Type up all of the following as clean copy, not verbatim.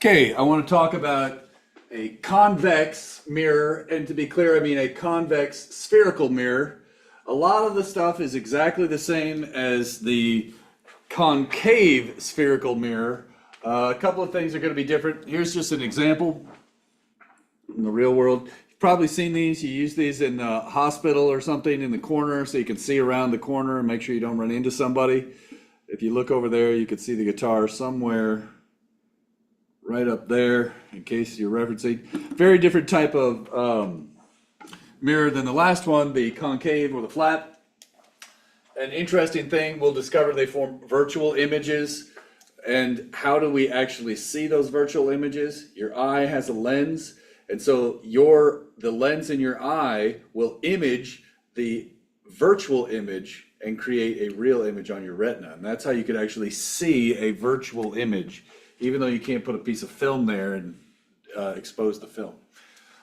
Okay, I want to talk about a convex mirror, and to be clear, I mean a convex spherical mirror. A lot of the stuff is exactly the same as the concave spherical mirror. A couple of things are going to be different. Here's just an example in the real world. You've probably seen these. You use these in the hospital or something in the corner so you can see around the corner and make sure you don't run into somebody. If you look over there, you can see the guitar somewhere right up there, in case you're referencing. Very different type of mirror than the last one, the concave or the flat. An interesting thing, we'll discover they form virtual images. And how do we actually see those virtual images? Your eye has a lens, and so the lens in your eye will image the virtual image and create a real image on your retina. And that's how you could actually see a virtual image, even though you can't put a piece of film there and expose the film.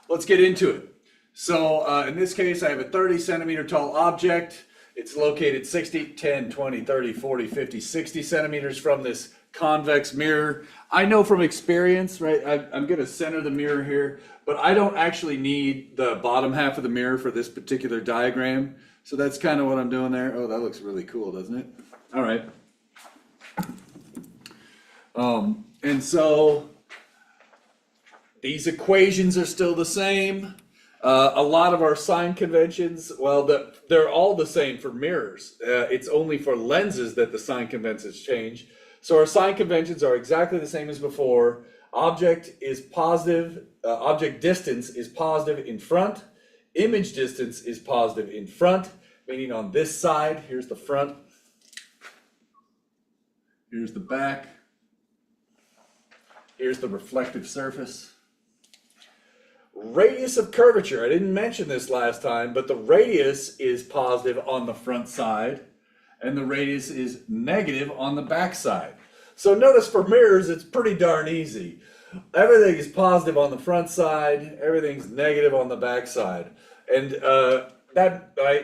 Let's get into it. So in this case, I have a 30 centimeter tall object. It's located 60, 10, 20, 30, 40, 50, 60 centimeters from this convex mirror. I know from experience, right, I'm going to center the mirror here, but I don't actually need the bottom half of the mirror for this particular diagram. So that's kind of what I'm doing there. Oh, that looks really cool, doesn't it? All right. And so these equations are still the same. A lot of our sign conventions, well, they're all the same for mirrors. It's only for lenses that the sign conventions change. So our sign conventions are exactly the same as before. Object is positive, object distance is positive in front. Image distance is positive in front, meaning on this side, here's the front, here's the back. Here's the reflective surface. Radius of curvature, I didn't mention this last time, but the radius is positive on the front side, and the radius is negative on the back side. So notice for mirrors, it's pretty darn easy. Everything is positive on the front side, everything's negative on the back side. And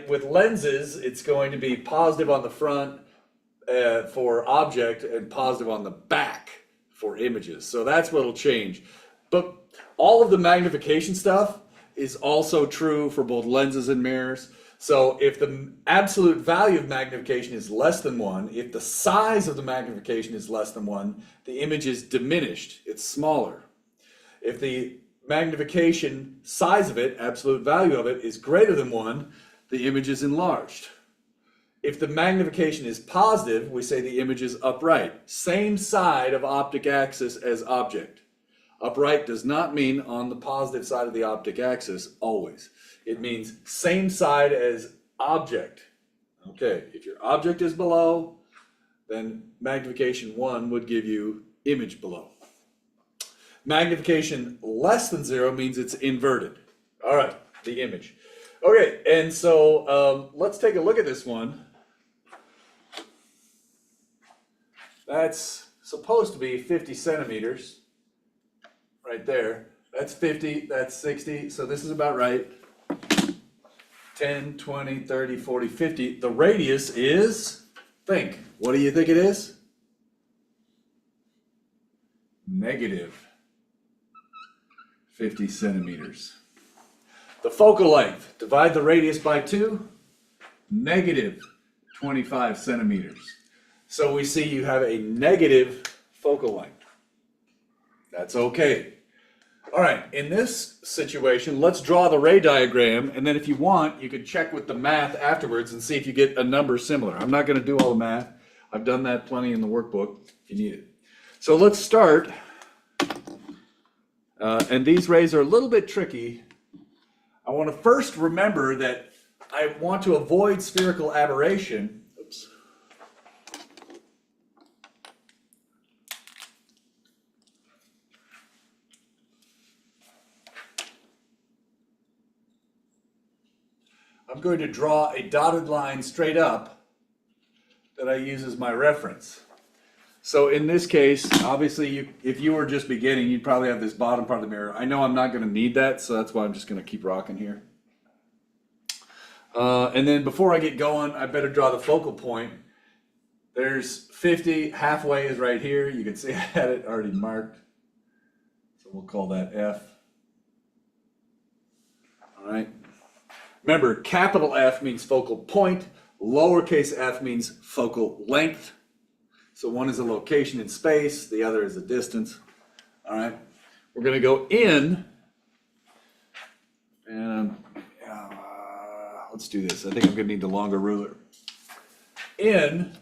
with lenses, it's going to be positive on the front for object and positive on the back for images. So that's what'll change. But all of the magnification stuff is also true for both lenses and mirrors. So if the absolute value of magnification is less than 1, if the size of the magnification is less than 1, the image is diminished, it's smaller. If the magnification size of it, absolute value of it, is greater than 1, the image is enlarged. If the magnification is positive, we say the image is upright. Same side of optic axis as object. Upright does not mean on the positive side of the optic axis always. It means same side as object. Okay, if your object is below, then magnification 1 would give you image below. Magnification less than 0 means it's inverted. All right, the image. Okay, and so let's take a look at this one. That's supposed to be 50 centimeters right there. That's 50, that's 60, so this is about right. 10, 20, 30, 40, 50. The radius is, think, what do you think it is? Negative 50 centimeters. The focal length, divide the radius by 2, negative 25 centimeters. So we see you have a negative focal length. That's okay. All right, in this situation, let's draw the ray diagram, and then if you want, you can check with the math afterwards and see if you get a number similar. I'm not going to do all the math. I've done that plenty in the workbook if you need it. So let's start. And these rays are a little bit tricky. I want to first remember that I want to avoid spherical aberration. Oops. I'm going to draw a dotted line straight up that I use as my reference. So in this case, obviously, if you were just beginning, you'd probably have this bottom part of the mirror. I know I'm not going to need that, so that's why I'm just going to keep rocking here. And then before I get going, I better draw the focal point. There's 50, halfway is right here. You can see I had it already marked. we'll call that F. All right. Remember, capital F means focal point, lowercase f means focal length. So one is a location in space, the other is a distance. All right. We're going to go in, and let's do this. I think I'm going to need the longer ruler. In,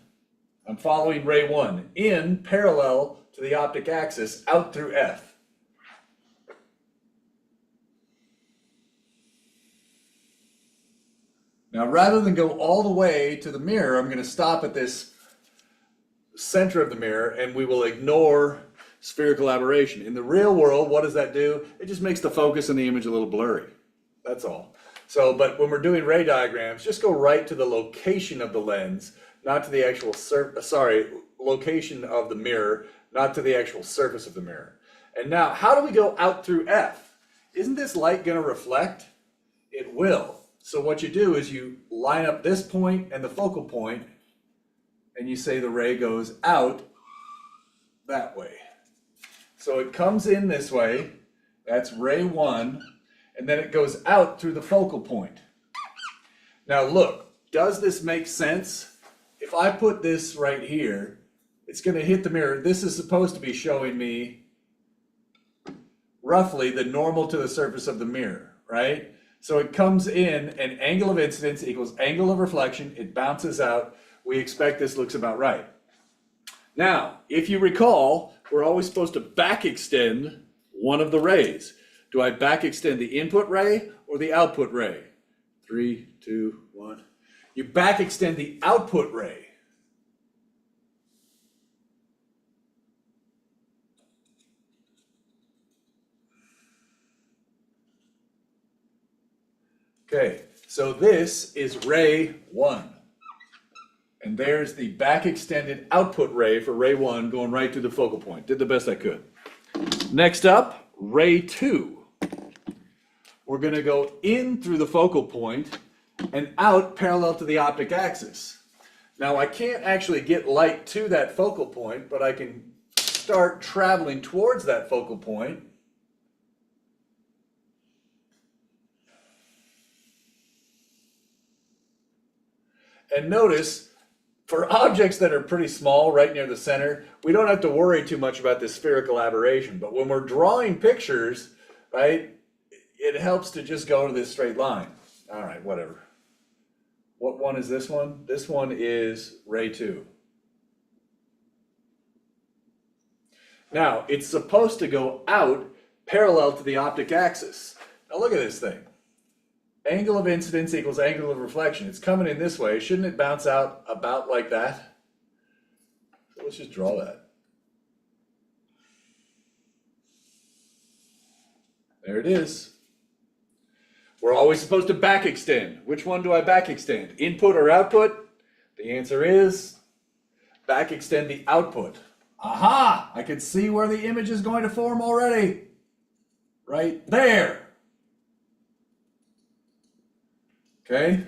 I'm following ray 1, in parallel to the optic axis out through F. Now, rather than go all the way to the mirror, I'm going to stop at this center of the mirror and we will ignore spherical aberration. In the real world, what does that do? It just makes the focus in the image a little blurry. That's all. So, but when we're doing ray diagrams, just go right to the location of the lens, not to the actual location of the mirror, not to the actual surface of the mirror. And now, how do we go out through F? Isn't this light going to reflect? It will. So what you do is you line up this point and the focal point, and you say the ray goes out that way. So it comes in this way, that's ray 1, and then it goes out through the focal point. Now look, does this make sense? If I put this right here, it's going to hit the mirror. This is supposed to be showing me roughly the normal to the surface of the mirror, right? So it comes in, and angle of incidence equals angle of reflection. It bounces out. We expect this looks about right. Now, if you recall, we're always supposed to back extend one of the rays. Do I back extend the input ray or the output ray? 3, 2, 1. You back extend the output ray. Okay, so this is ray 1. And there's the back extended output ray for ray 1 going right to the focal point. Did the best I could. Next up, ray 2. We're going to go in through the focal point and out parallel to the optic axis. Now I can't actually get light to that focal point, but I can start traveling towards that focal point. And notice, for objects that are pretty small, right near the center, we don't have to worry too much about this spherical aberration. But when we're drawing pictures, right, it helps to just go to this straight line. All right, whatever. What one is this one? This one is ray 2. Now, it's supposed to go out parallel to the optic axis. Now look at this thing. Angle of incidence equals angle of reflection. It's coming in this way. Shouldn't it bounce out about like that? So let's just draw that. There it is. We're always supposed to back extend. Which one do I back extend? Input or output? The answer is back extend the output. Aha! I can see where the image is going to form already. Right there. Okay,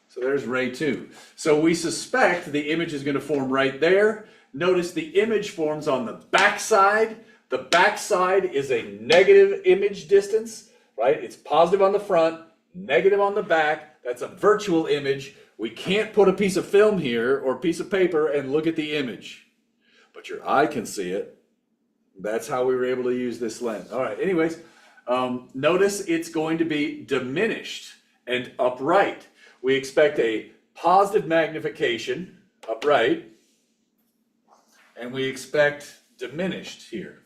so there's ray 2. So we suspect the image is going to form right there. Notice the image forms on the back side. The back side is a negative image distance, right? It's positive on the front, negative on the back. That's a virtual image. We can't put a piece of film here or a piece of paper and look at the image, but your eye can see it. That's how we were able to use this lens. All right, anyways, notice it's going to be diminished and upright. We expect a positive magnification upright, and we expect diminished here.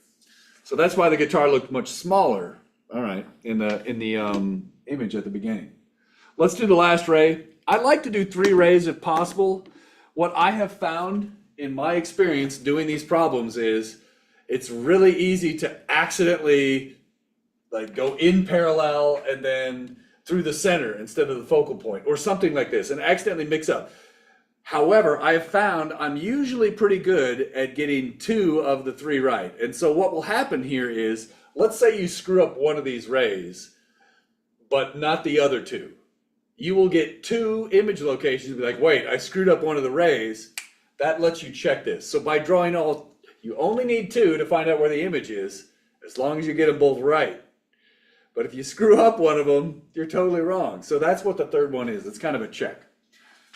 So that's why the guitar looked much smaller. All right, in the image at the beginning. Let's do the last ray. I like to do 3 rays if possible. What I have found in my experience doing these problems is it's really easy to accidentally like go in parallel and then through the center instead of the focal point or something like this and accidentally mix up. However, I have found I'm usually pretty good at getting 2 of the 3 right. And so what will happen here is, let's say you screw up one of these rays, but not the other 2. You will get 2 image locations and be like, wait, I screwed up one of the rays. That lets you check this. So by drawing all, you only need 2 to find out where the image is. as long as you get them both right. But if you screw up one of them, you're totally wrong. So that's what the third one is. It's kind of a check.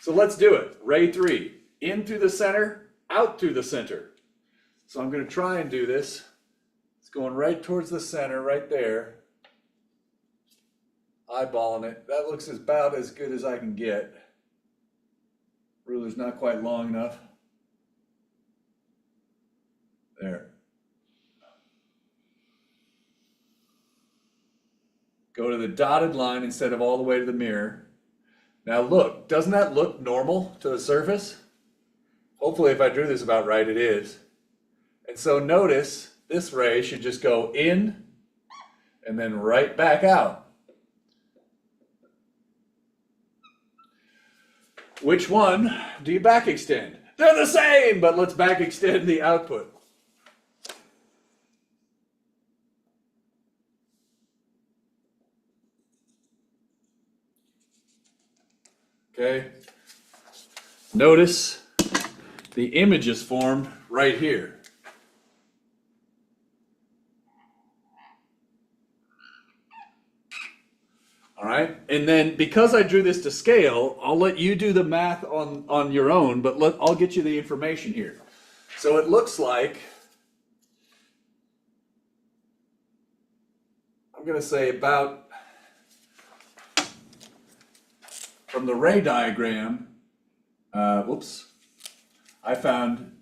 So let's do it. Ray 3, in through the center, out through the center. So I'm going to try and do this. It's going right towards the center, right there. Eyeballing it. That looks about as good as I can get. Ruler's not quite long enough. There. Go to the dotted line instead of all the way to the mirror. Now look, doesn't that look normal to the surface? Hopefully if I drew this about right, it is. And so notice this ray should just go in and then right back out. Which one do you back extend? They're the same, but let's back extend the output. Okay, notice the image is formed right here. All right, and then because I drew this to scale, I'll let you do the math on your own, but I'll get you the information here. So it looks like, I'm going to say about, from the ray diagram, I found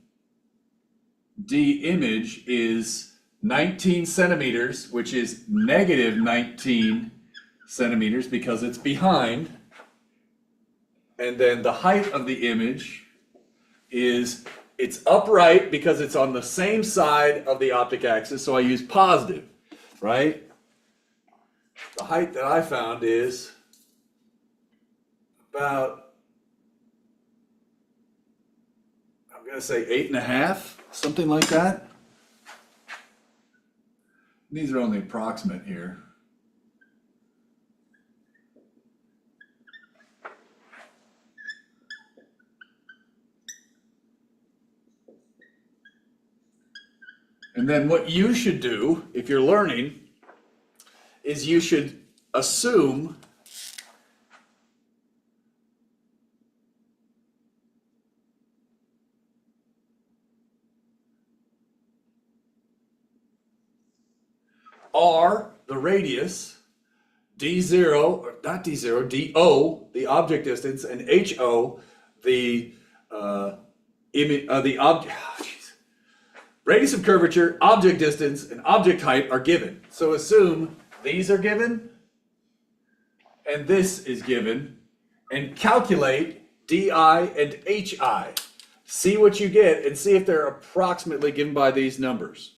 D image is 19 centimeters, which is negative 19 centimeters because it's behind. And then the height of the image is, it's upright because it's on the same side of the optic axis, so I use positive, right? The height that I found is about, I'm going to say 8.5, something like that. These are only approximate here. And then what you should do, if you're learning, is you should assume R, the radius, D0, or not D0, DO, the object distance, and HO, the radius of curvature, object distance, and object height are given. So assume these are given, and this is given, and calculate DI and HI. See what you get, and see if they're approximately given by these numbers.